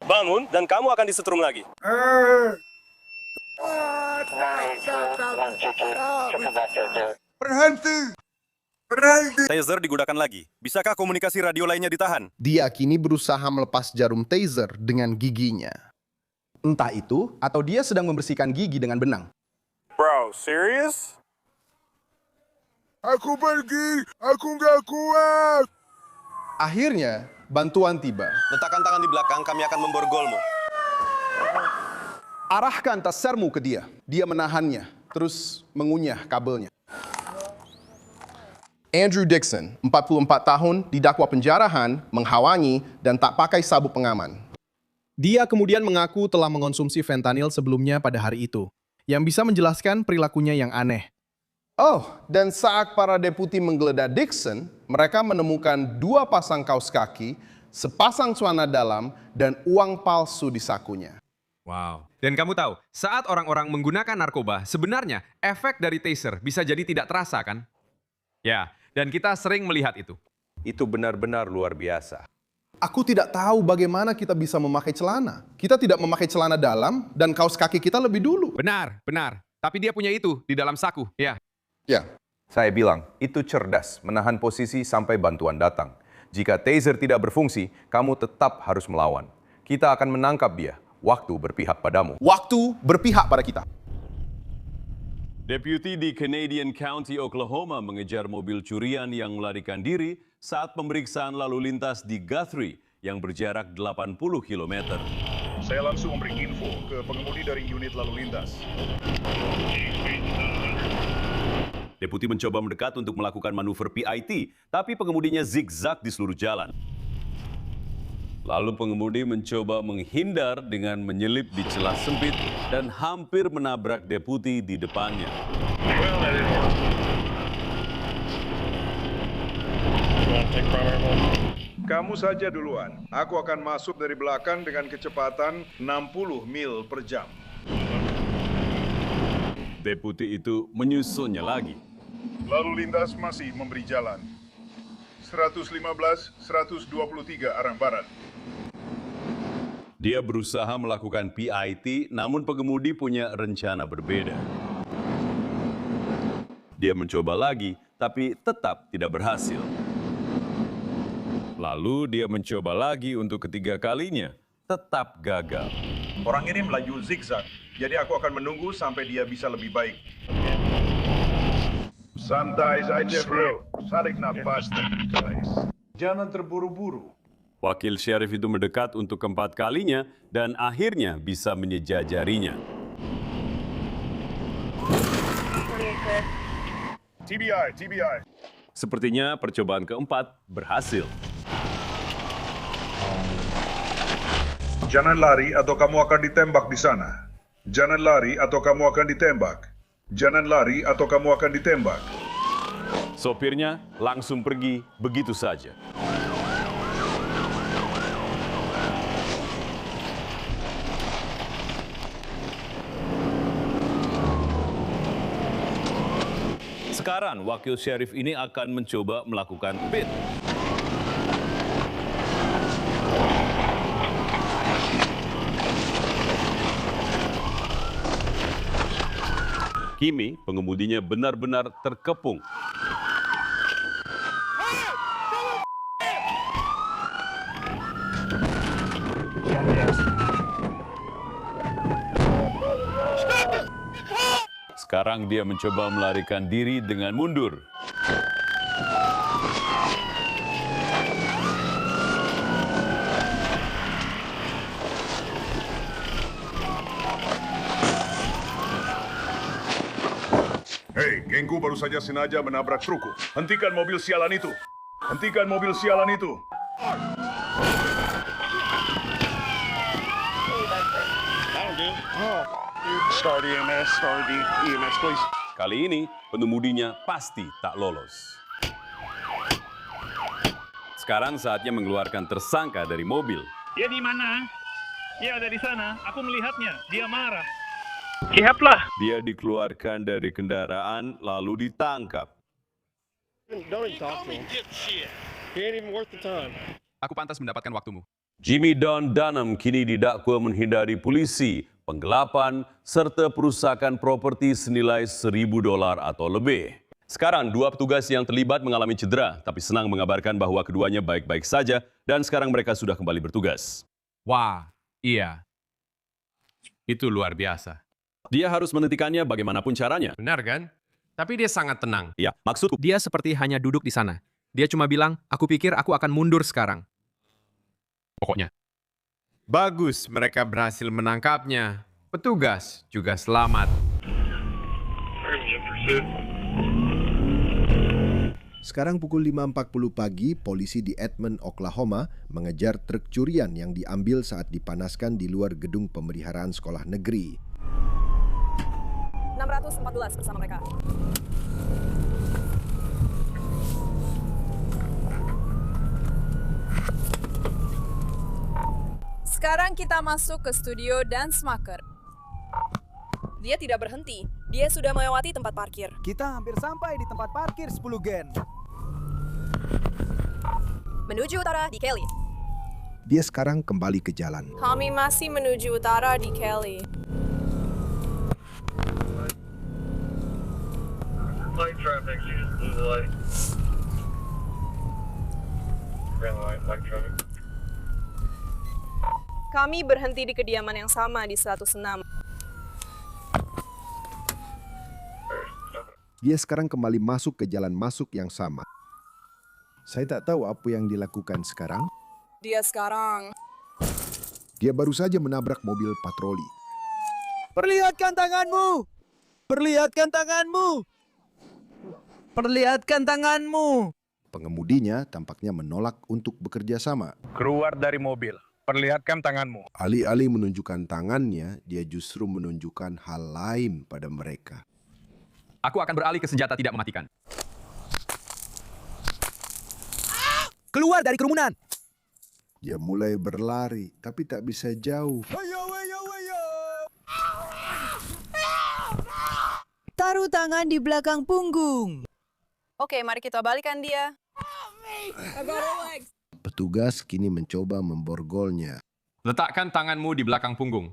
Bangun dan kamu akan disetrum lagi. Berhenti. Taser digunakan lagi. Bisakah komunikasi radio lainnya ditahan? Dia kini berusaha melepas jarum taser dengan giginya. Entah itu, atau dia sedang membersihkan gigi dengan benang. Bro, serious? Aku pergi. Aku nggak kuat. Akhirnya, bantuan tiba. Letakkan tangan di belakang, kami akan memborgolmu. Arahkan tasermu ke dia. Dia menahannya, terus mengunyah kabelnya. Andrew Dixon, 44 tahun, didakwa penjarahan, menghalangi, dan tak pakai sabuk pengaman. Dia kemudian mengaku telah mengonsumsi fentanyl sebelumnya pada hari itu, yang bisa menjelaskan perilakunya yang aneh. Oh, dan saat para deputi menggeledah Dixon, mereka menemukan 2 pasang kaos kaki, sepasang celana dalam, dan uang palsu di sakunya. Wow. Dan kamu tahu, saat orang-orang menggunakan narkoba, sebenarnya efek dari taser bisa jadi tidak terasa, kan? Ya, dan kita sering melihat itu. Itu benar-benar luar biasa. Aku tidak tahu bagaimana kita bisa memakai celana. Kita tidak memakai celana dalam, dan kaos kaki kita lebih dulu. Benar, benar. Tapi dia punya itu di dalam saku, ya. Ya. Saya bilang, itu cerdas, menahan posisi sampai bantuan datang. Jika taser tidak berfungsi, kamu tetap harus melawan. Kita akan menangkap dia. Waktu berpihak padamu. Waktu berpihak pada kita. Deputi di Canadian County, Oklahoma mengejar mobil curian yang melarikan diri saat pemeriksaan lalu lintas di Guthrie yang berjarak 80 km. Saya langsung memberi info ke pengemudi dari unit lalu lintas. Deputi mencoba mendekat untuk melakukan manuver PIT, tapi pengemudinya zigzag di seluruh jalan. Lalu pengemudi mencoba menghindar dengan menyelip di celah sempit dan hampir menabrak deputi di depannya. Kamu saja duluan. Aku akan masuk dari belakang dengan kecepatan 60 mil per jam. Deputi itu menyusulnya lagi. Lalu lintas masih memberi jalan. 115, 123 arah barat. Dia berusaha melakukan PIT, namun pengemudi punya rencana berbeda. Dia mencoba lagi, tapi tetap tidak berhasil. Lalu dia mencoba lagi untuk ketiga kalinya, tetap gagal. Orang ini melaju zigzag, jadi aku akan menunggu sampai dia bisa lebih baik. Santai saja, bro. Tarik nafas, guys. Jangan terburu-buru. Wakil Sheriff itu mendekat untuk keempat kalinya dan akhirnya bisa menyejajarinya. TBI. Sepertinya percobaan keempat berhasil. Jangan lari atau kamu akan ditembak di sana. Jangan lari atau kamu akan ditembak. Jangan lari atau kamu akan ditembak. Sopirnya langsung pergi begitu saja. Sekarang, wakil sheriff ini akan mencoba melakukan pit. Kimi, pengemudinya benar-benar terkepung. Sekarang dia mencoba melarikan diri dengan mundur. Hei, gengku baru saja sengaja menabrak trukku. Hentikan mobil sialan itu. Hentikan mobil sialan itu. Start EMS, please. Kali ini, pengemudinya pasti tak lolos. Sekarang saatnya mengeluarkan tersangka dari mobil. Dia di mana? Dia ada di sana. Aku melihatnya. Dia marah. Lihatlah. Dia dikeluarkan dari kendaraan lalu ditangkap. Aku pantas mendapatkan waktumu. Jimmy Don Dunham kini didakwa menghindari polisi, penggelapan, serta perusakan properti senilai $1.000 atau lebih. Sekarang, 2 petugas yang terlibat mengalami cedera, tapi senang mengabarkan bahwa keduanya baik-baik saja dan sekarang mereka sudah kembali bertugas. Wah, iya. Itu luar biasa. Dia harus menghentikannya bagaimanapun caranya. Benar kan? Tapi dia sangat tenang. Ya, maksudku. Dia seperti hanya duduk di sana. Dia cuma bilang, aku pikir aku akan mundur sekarang. Pokoknya. Bagus, mereka berhasil menangkapnya. Petugas juga selamat. Sekarang pukul 5.40 pagi, polisi di Edmond, Oklahoma mengejar truk curian yang diambil saat dipanaskan di luar gedung pemeliharaan sekolah negeri. 614 bersama mereka. Sekarang kita masuk ke studio Dance Maker. Dia tidak berhenti. Dia sudah melewati tempat parkir. Kita hampir sampai di tempat parkir 10 gen. Menuju utara di Kelly. Dia sekarang kembali ke jalan. Kami masih menuju utara di Kelly. Light traffic, use blue light. Green light, light traffic. Kami berhenti di kediaman yang sama di 106. Dia sekarang kembali masuk ke jalan masuk yang sama. Saya tak tahu apa yang dilakukan sekarang. Dia sekarang. Dia baru saja menabrak mobil patroli. Perlihatkan tanganmu! Perlihatkan tanganmu! Perlihatkan tanganmu! Pengemudinya tampaknya menolak untuk bekerja sama. Keluar dari mobil. Perlihatkan tanganmu. Alih-alih menunjukkan tangannya, dia justru menunjukkan hal lain pada mereka. Aku akan beralih ke senjata tidak mematikan. Keluar dari kerumunan! Dia mulai berlari, tapi tak bisa jauh. Taruh tangan di belakang punggung. Oke, mari kita balikan dia. Petugas kini mencoba memborgolnya. Letakkan tanganmu di belakang punggung.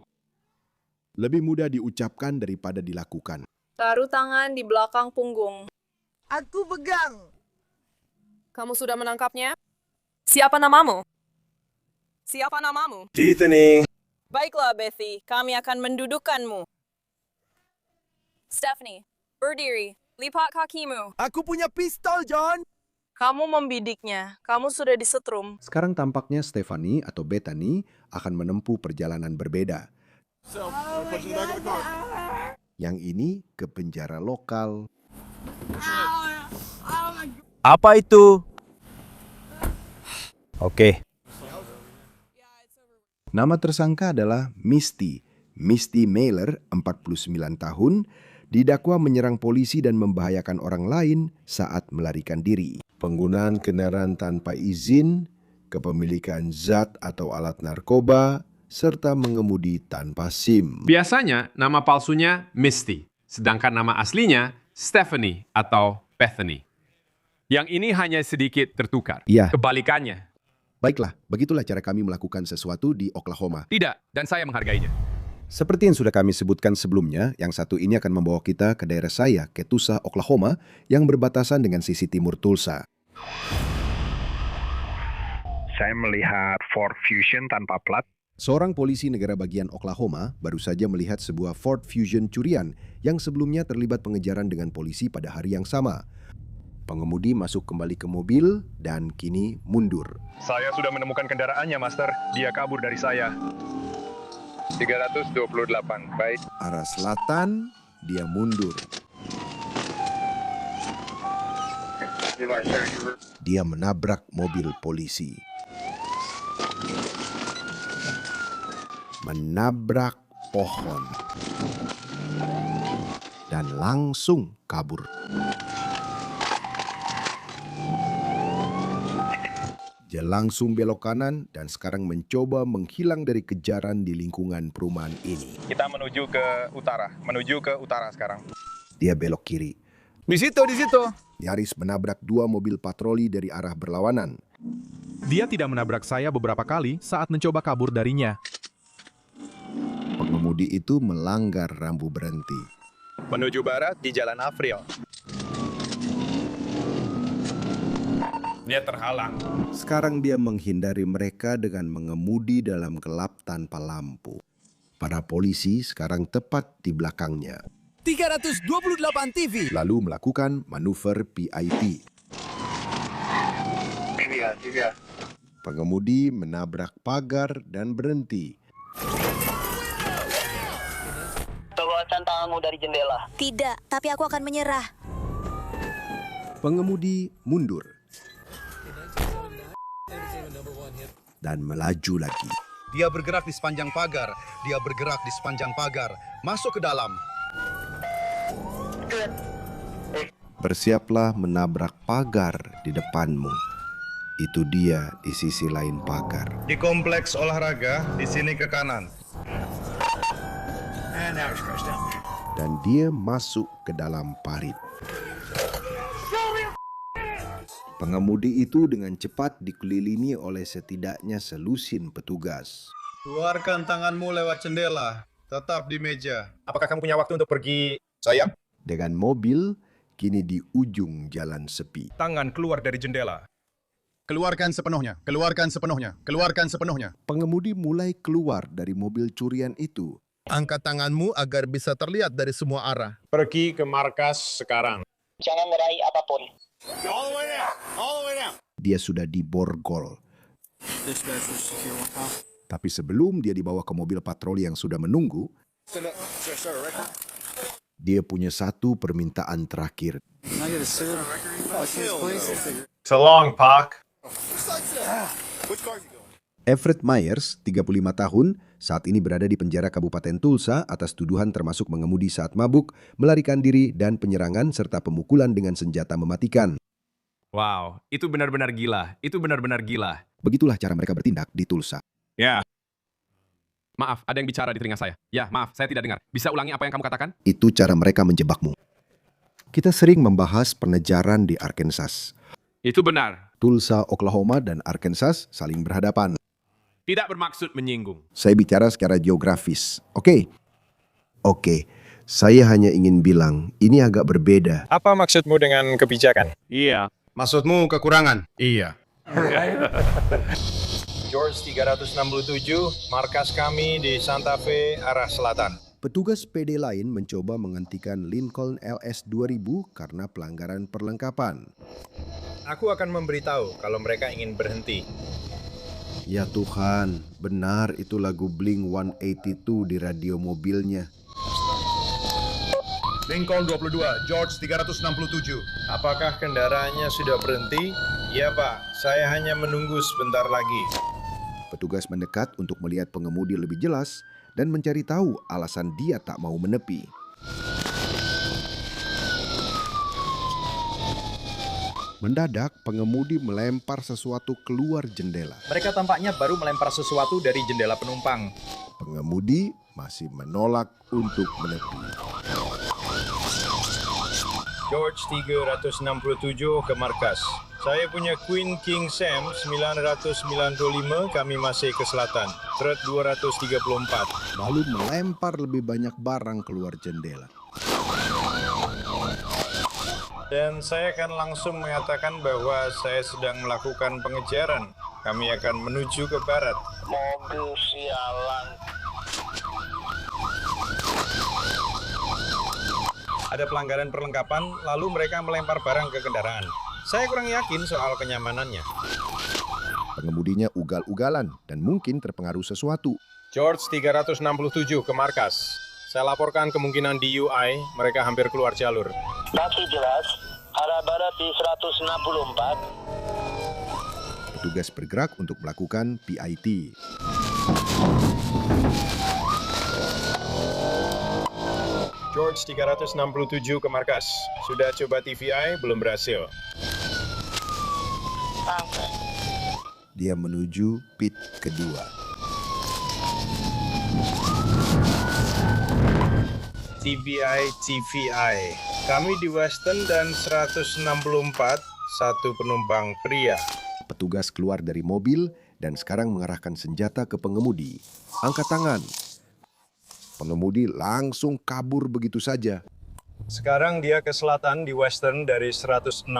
Lebih mudah diucapkan daripada dilakukan. Taruh tangan di belakang punggung. Aku pegang. Kamu sudah menangkapnya? Siapa namamu? Siapa namamu? Tiffany. Baiklah, Bethy. Kami akan mendudukkanmu. Stephanie, berdiri. Lipat kakimu. Aku punya pistol, John. Kamu membidiknya. Kamu sudah disetrum. Sekarang tampaknya Stephanie atau Bethany akan menempuh perjalanan berbeda. Yang ini ke penjara lokal. Apa itu? Oke. Nama tersangka adalah Misty. Misty Mailer, 49 tahun, didakwa menyerang polisi dan membahayakan orang lain saat melarikan diri. Penggunaan kendaraan tanpa izin, kepemilikan zat atau alat narkoba, serta mengemudi tanpa SIM. Biasanya nama palsunya Misty, sedangkan nama aslinya Stephanie atau Bethany. Yang ini hanya sedikit tertukar. Iya. Kebalikannya. Baiklah, begitulah cara kami melakukan sesuatu di Oklahoma. Tidak, dan saya menghargainya. Seperti yang sudah kami sebutkan sebelumnya, yang satu ini akan membawa kita ke daerah saya, ke Tulsa, Oklahoma, yang berbatasan dengan sisi timur Tulsa. Saya melihat Ford Fusion tanpa plat. Seorang polisi negara bagian Oklahoma baru saja melihat sebuah Ford Fusion curian yang sebelumnya terlibat pengejaran dengan polisi pada hari yang sama. Pengemudi masuk kembali ke mobil dan kini mundur. Saya sudah menemukan kendaraannya, Master. Dia kabur dari saya. 328, baik. Arah selatan, dia mundur. Dia menabrak mobil polisi. Menabrak pohon. Dan langsung kabur. Dia langsung belok kanan dan sekarang mencoba menghilang dari kejaran di lingkungan perumahan ini. Kita menuju ke utara sekarang. Dia belok kiri. Di situ. Nyaris menabrak dua mobil patroli dari arah berlawanan. Dia tidak menabrak saya beberapa kali saat mencoba kabur darinya. Pengemudi itu melanggar rambu berhenti. Menuju barat di Jalan Afril. Dia terhalang. Sekarang dia menghindari mereka dengan mengemudi dalam gelap tanpa lampu. Para polisi sekarang tepat di belakangnya. 328 TV. Lalu melakukan manuver PIT. Pengemudi menabrak pagar dan berhenti. Keluarkan tanganmu dari jendela. Tidak, tapi aku akan menyerah. Pengemudi mundur. Dan melaju lagi. Dia bergerak di sepanjang pagar. Masuk ke dalam. Bersiaplah menabrak pagar di depanmu. Itu dia di sisi lain pagar. Di kompleks olahraga, di sini ke kanan. Dan dia masuk ke dalam parit. Pengemudi itu dengan cepat dikelilingi oleh setidaknya selusin petugas. Keluarkan tanganmu lewat jendela. Tetap di meja. Apakah kamu punya waktu untuk pergi, sayang? Dengan mobil kini di ujung jalan sepi. Tangan keluar dari jendela. Keluarkan sepenuhnya. Pengemudi mulai keluar dari mobil curian itu. Angkat tanganmu agar bisa terlihat dari semua arah. Pergi ke markas sekarang. Jangan meraih apapun. Dia sudah diborgol. Tapi sebelum dia dibawa ke mobil patroli yang sudah menunggu, dia punya satu permintaan terakhir. So long, Pak. Everett Myers, 35 tahun, saat ini berada di penjara Kabupaten Tulsa atas tuduhan termasuk mengemudi saat mabuk, melarikan diri, dan penyerangan serta pemukulan dengan senjata mematikan. Wow, itu benar-benar gila. Begitulah cara mereka bertindak di Tulsa. Ya. Maaf, ada yang bicara di telinga saya. Ya, maaf, saya tidak dengar. Bisa ulangi apa yang kamu katakan? Itu cara mereka menjebakmu. Kita sering membahas penejaran di Arkansas. Itu benar. Tulsa, Oklahoma, dan Arkansas saling berhadapan. Tidak bermaksud menyinggung. Saya bicara secara geografis. Oke. Saya hanya ingin bilang, ini agak berbeda. Apa maksudmu dengan kebijakan? Iya. Maksudmu kekurangan? Iya. George 367, markas kami di Santa Fe, arah selatan. Petugas PD lain mencoba menghentikan Lincoln LS 2000 karena pelanggaran perlengkapan. Aku akan memberitahu kalau mereka ingin berhenti. Ya Tuhan, benar itu lagu Blink-182 di radio mobilnya. Lincoln 22, George 367. Apakah kendaraannya sudah berhenti? Ya Pak, saya hanya menunggu sebentar lagi. Petugas mendekat untuk melihat pengemudi lebih jelas dan mencari tahu alasan dia tak mau menepi. Mendadak, pengemudi melempar sesuatu keluar jendela. Mereka tampaknya baru melempar sesuatu dari jendela penumpang. Pengemudi masih menolak untuk menepi. George 367 ke markas. Saya punya Queen King Sam 995, kami masih ke selatan. Thread 234. Lalu melempar lebih banyak barang keluar jendela. Dan saya akan langsung mengatakan bahwa saya sedang melakukan pengejaran. Kami akan menuju ke barat. Mobil sialan. Ada pelanggaran perlengkapan, lalu mereka melempar barang ke kendaraan. Saya kurang yakin soal kenyamanannya. Pengemudinya ugal-ugalan dan mungkin terpengaruh sesuatu. George 367 ke markas. Saya laporkan kemungkinan DUI, mereka hampir keluar jalur. Masih jelas, arah barat di 164. Petugas bergerak untuk melakukan PIT. George 367 ke markas. Sudah coba TVI, belum berhasil. Dia menuju pit kedua. TVI. Kami di Western dan 164, satu penumpang pria. Petugas keluar dari mobil dan sekarang mengarahkan senjata ke pengemudi. Angkat tangan. Pengemudi langsung kabur begitu saja. Sekarang dia ke selatan di Western dari 164.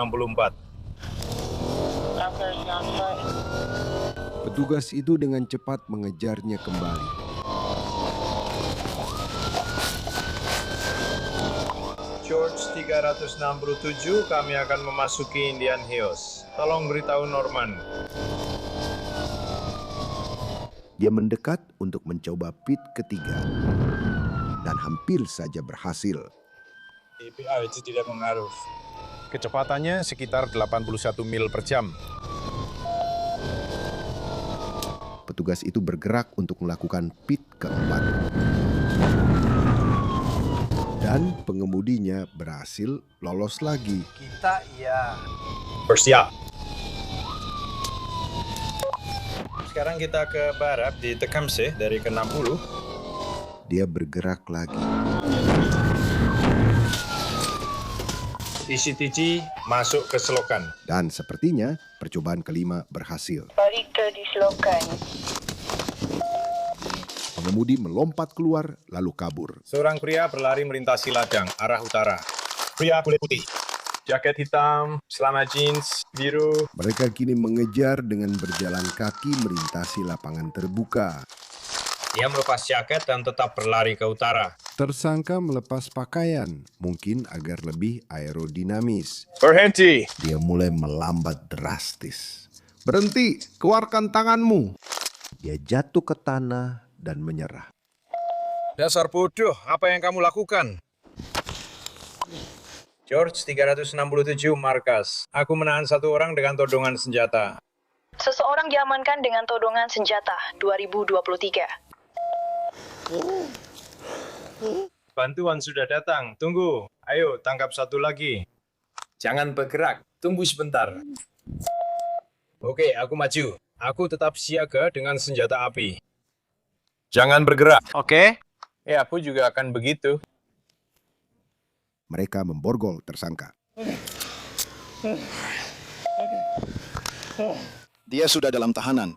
Petugas itu dengan cepat mengejarnya kembali. George 367, kami akan memasuki Indian Hills. Tolong beritahu Norman. Dia mendekat untuk mencoba pit ketiga dan hampir saja berhasil. TPI itu tidak mengaruh. Kecepatannya sekitar 81 mil per jam. Petugas itu bergerak untuk melakukan pit keempat. Dan pengemudinya berhasil lolos lagi. Kita bersiap. Sekarang kita ke barat di Tecumseh dari ke-60. Dia bergerak lagi. ECTG masuk ke selokan. Dan sepertinya percobaan kelima berhasil. Balik ke di selokan. Pengemudi melompat keluar lalu kabur. Seorang pria berlari melintasi ladang arah utara. Pria kulit putih, jaket hitam, celana jeans biru. Mereka kini mengejar dengan berjalan kaki melintasi lapangan terbuka. Dia melepas jaket dan tetap berlari ke utara. Tersangka melepas pakaian, mungkin agar lebih aerodinamis. Berhenti! Dia mulai melambat drastis. Berhenti, keluarkan tanganmu. Dia jatuh ke tanah dan menyerah. Dasar bodoh, apa yang kamu lakukan? George 367 markas. Aku menahan satu orang dengan todongan senjata. Seseorang diamankan dengan todongan senjata 2023. Bantuan sudah datang. Tunggu. Ayo, tangkap satu lagi. Jangan bergerak. Tunggu sebentar. Oke, aku maju. Aku tetap siaga dengan senjata api. Jangan bergerak. Oke. Ya, aku juga akan begitu. Mereka memborgol tersangka. Dia sudah dalam tahanan.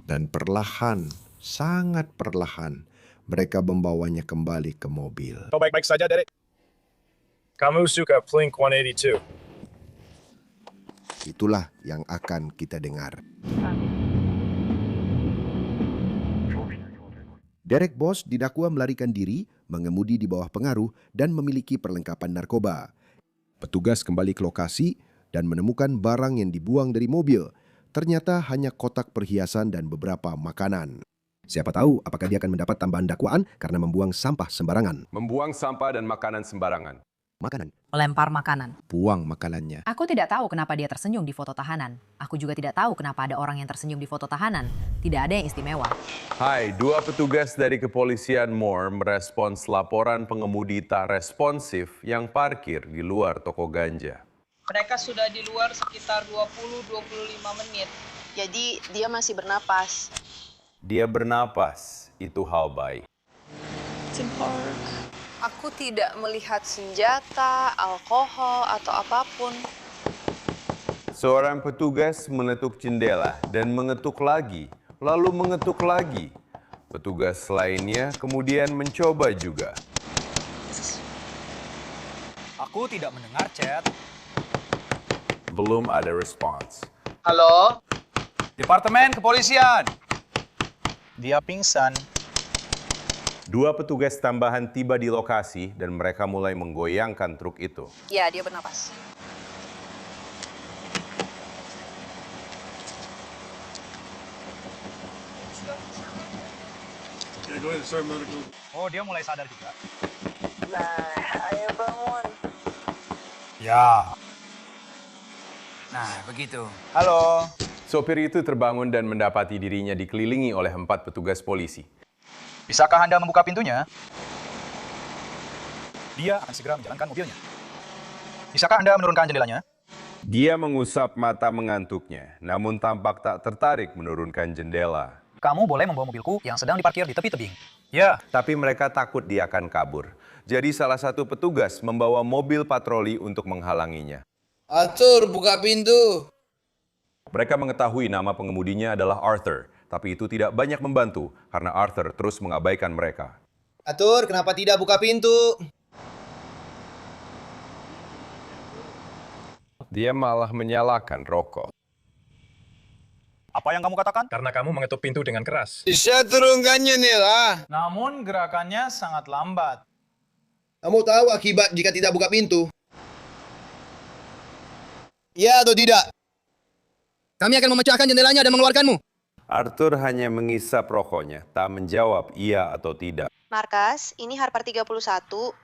Dan perlahan, sangat perlahan, mereka membawanya kembali ke mobil. Kau baik-baik saja, Derek? Kamu suka Blink-182? Itulah yang akan kita dengar. Derek Boss didakwa melarikan diri, mengemudi di bawah pengaruh, dan memiliki perlengkapan narkoba. Petugas kembali ke lokasi dan menemukan barang yang dibuang dari mobil. Ternyata hanya kotak perhiasan dan beberapa makanan. Siapa tahu apakah dia akan mendapat tambahan dakwaan karena membuang sampah sembarangan. Membuang sampah dan makanan sembarangan. Makanan. Melempar makanan. Buang makanannya. Aku tidak tahu kenapa dia tersenyum di foto tahanan. Aku juga tidak tahu kenapa ada orang yang tersenyum di foto tahanan. Tidak ada yang istimewa. Hai, dua petugas dari kepolisian Moore merespons laporan pengemudi tak responsif yang parkir di luar toko ganja. Mereka sudah di luar sekitar 20-25 menit. Jadi dia masih bernapas. Dia bernapas, itu hal baik. Aku tidak melihat senjata, alkohol, atau apapun. Seorang petugas mengetuk jendela dan mengetuk lagi, lalu mengetuk lagi. Petugas lainnya kemudian mencoba juga. Aku tidak mendengar chat. Belum ada respons. Halo? Departemen Kepolisian. Dia pingsan. Dua petugas tambahan tiba di lokasi dan mereka mulai menggoyangkan truk itu. Ya, dia bernapas. Oh, dia mulai sadar juga. Nah, ayo bangun. Ya. Nah, begitu. Halo. Sopir itu terbangun dan mendapati dirinya dikelilingi oleh 4 petugas polisi. Bisakah Anda membuka pintunya? Dia akan segera menjalankan mobilnya. Bisakah Anda menurunkan jendelanya? Dia mengusap mata mengantuknya, namun tampak tak tertarik menurunkan jendela. Kamu boleh membawa mobilku yang sedang diparkir di tepi tebing. Ya. Tapi mereka takut dia akan kabur. Jadi salah satu petugas membawa mobil patroli untuk menghalanginya. Arthur, buka pintu. Mereka mengetahui nama pengemudinya adalah Arthur, tapi itu tidak banyak membantu karena Arthur terus mengabaikan mereka. Arthur, kenapa tidak buka pintu? Dia malah menyalakan rokok. Apa yang kamu katakan? Karena kamu mengetuk pintu dengan keras. Bisa turunkannya nih lah. Namun gerakannya sangat lambat. Kamu tahu akibat jika tidak buka pintu? Ya atau tidak? Kami akan memecahkan jendelanya dan mengeluarkanmu. Arthur hanya mengisap rokoknya, tak menjawab iya atau tidak. Markas, ini Harper 31.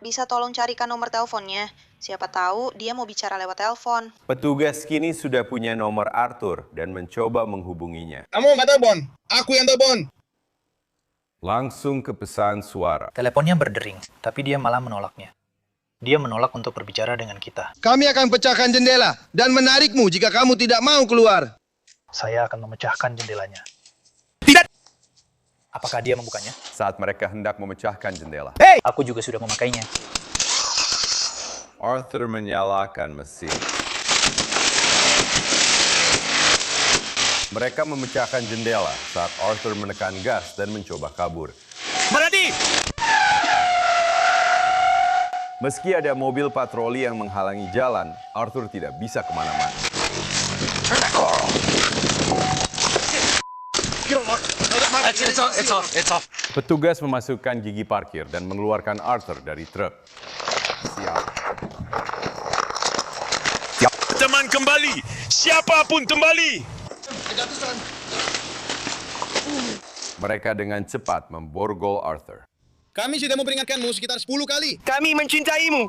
Bisa tolong carikan nomor teleponnya. Siapa tahu dia mau bicara lewat telepon. Petugas kini sudah punya nomor Arthur dan mencoba menghubunginya. Kamu nggak telepon, aku yang telepon. Langsung ke pesan suara. Teleponnya berdering, tapi dia malah menolaknya. Dia menolak untuk berbicara dengan kita. Kami akan pecahkan jendela dan menarikmu jika kamu tidak mau keluar. Saya akan memecahkan jendelanya. Tidak! Apakah dia membukanya? Saat mereka hendak memecahkan jendela, Hey! Aku juga sudah memakainya. Arthur menyalakan mesin. Mereka memecahkan jendela saat Arthur menekan gas dan mencoba kabur. Berhenti! Meski ada mobil patroli yang menghalangi jalan, Arthur tidak bisa kemana-mana. Petugas memasukkan gigi parkir dan mengeluarkan Arthur dari truk. Siap. Teman kembali, siapapun kembali. Mereka dengan cepat memborgol Arthur. Kami sudah memperingatkanmu sekitar 10 kali. Kami mencintaimu.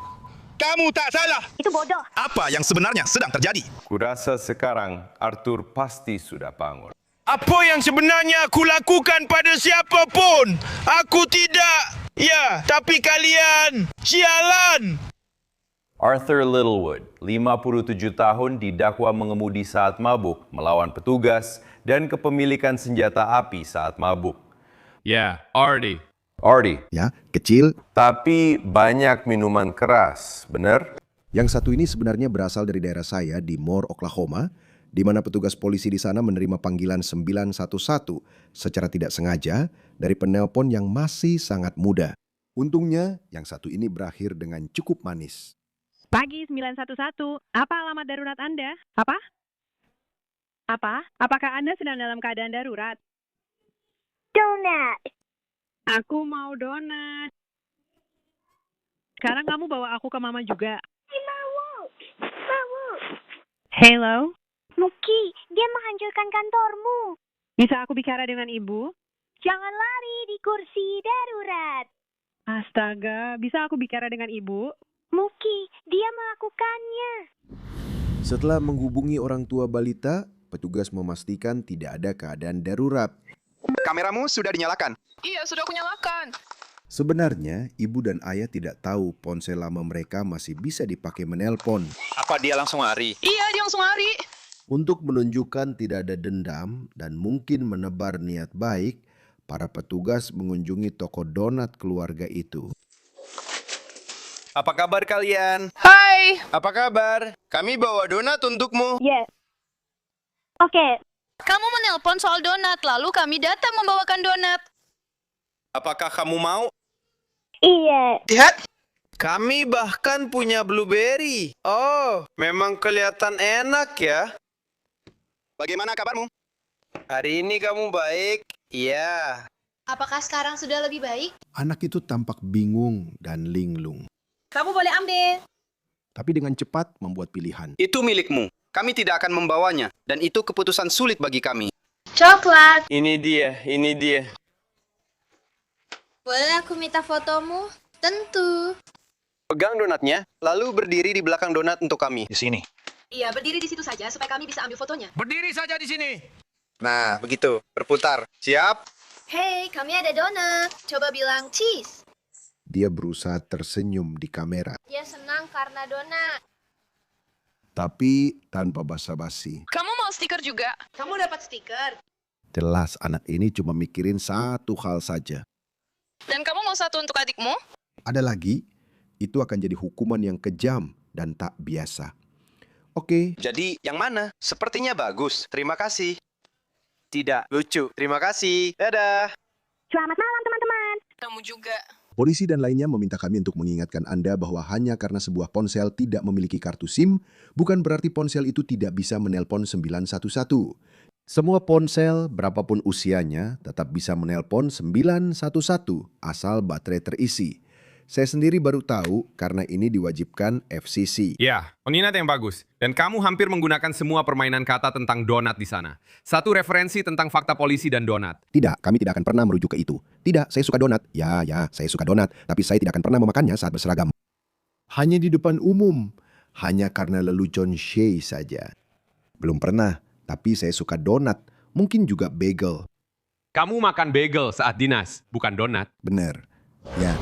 Kamu tak salah. Itu bodoh. Apa yang sebenarnya sedang terjadi? Kurasa sekarang Arthur pasti sudah bangun. Apa yang sebenarnya aku lakukan pada siapapun? Aku tidak. Ya, tapi kalian. Sialan. Arthur Littlewood, 57 tahun, didakwa mengemudi saat mabuk, melawan petugas, dan kepemilikan senjata api saat mabuk. Ya, Artie. Ya, kecil. Tapi banyak minuman keras, benar? Yang satu ini sebenarnya berasal dari daerah saya di Moore, Oklahoma, di mana petugas polisi di sana menerima panggilan 911 secara tidak sengaja dari penelpon yang masih sangat muda. Untungnya, yang satu ini berakhir dengan cukup manis. Pagi 911, apa alamat darurat Anda? Apa? Apakah Anda sedang dalam keadaan darurat? Donat. Aku mau donat. Sekarang kamu bawa aku ke mama juga. Hello? Muki, dia menghancurkan kantormu. Bisa aku bicara dengan ibu? Jangan lari di kursi darurat. Astaga, bisa aku bicara dengan ibu? Muki, dia melakukannya. Setelah menghubungi orang tua balita, petugas memastikan tidak ada keadaan darurat. Kameramu sudah dinyalakan. Iya, sudah aku nyalakan. Sebenarnya, ibu dan ayah tidak tahu ponsel lama mereka masih bisa dipakai menelpon. Apa dia langsung lari? Iya, dia langsung lari. Untuk menunjukkan tidak ada dendam dan mungkin menebar niat baik, para petugas mengunjungi toko donat keluarga itu. Apa kabar kalian? Hai. Apa kabar? Kami bawa donat untukmu. Yes. Oke. Kamu menelpon soal donat, lalu kami datang membawakan donat. Apakah kamu mau? Iya. Lihat. Kami bahkan punya blueberry. Oh, memang kelihatan enak ya. Bagaimana kabarmu? Hari ini kamu baik? Iya. Apakah sekarang sudah lebih baik? Anak itu tampak bingung dan linglung, Kamu boleh ambil. tapi dengan cepat membuat pilihan. Itu milikmu. Kami tidak akan membawanya. Dan itu keputusan sulit bagi kami. Coklat. Ini dia. Boleh aku minta fotomu? Tentu. Pegang donatnya, lalu berdiri di belakang donat untuk kami. Di sini. Iya, berdiri di situ saja supaya kami bisa ambil fotonya. Berdiri saja di sini. Nah, begitu. Berputar. Siap? Hey, kami ada donat. Coba bilang cheese. Dia berusaha tersenyum di kamera. Dia senang karena donat. tapi tanpa basa-basi. Kamu mau stiker juga? Kamu dapat stiker. Jelas anak ini cuma mikirin satu hal saja. Dan kamu mau satu untuk adikmu? Ada lagi, itu akan jadi hukuman yang kejam dan tak biasa. Oke. Jadi yang mana? Sepertinya bagus. Terima kasih. Tidak lucu. Terima kasih. Dadah. Selamat malam teman-teman. Kamu juga. Polisi dan lainnya meminta kami untuk mengingatkan Anda bahwa hanya karena sebuah ponsel tidak memiliki kartu SIM, bukan berarti ponsel itu tidak bisa menelpon 911. Semua ponsel, berapapun usianya, tetap bisa menelpon 911 asal baterai terisi. Saya sendiri baru tahu karena ini diwajibkan FCC. Ya, pengingat yang bagus. Dan kamu hampir menggunakan semua permainan kata tentang donat di sana. Satu referensi tentang fakta polisi dan donat. Tidak, kami tidak akan pernah merujuk ke itu. Tidak, saya suka donat. Ya, saya suka donat. Tapi saya tidak akan pernah memakannya saat berseragam. Hanya di depan umum. Hanya karena lelucon Shay saja. Belum pernah, tapi saya suka donat. Mungkin juga bagel. Kamu makan bagel saat dinas, bukan donat. Benar. Ya.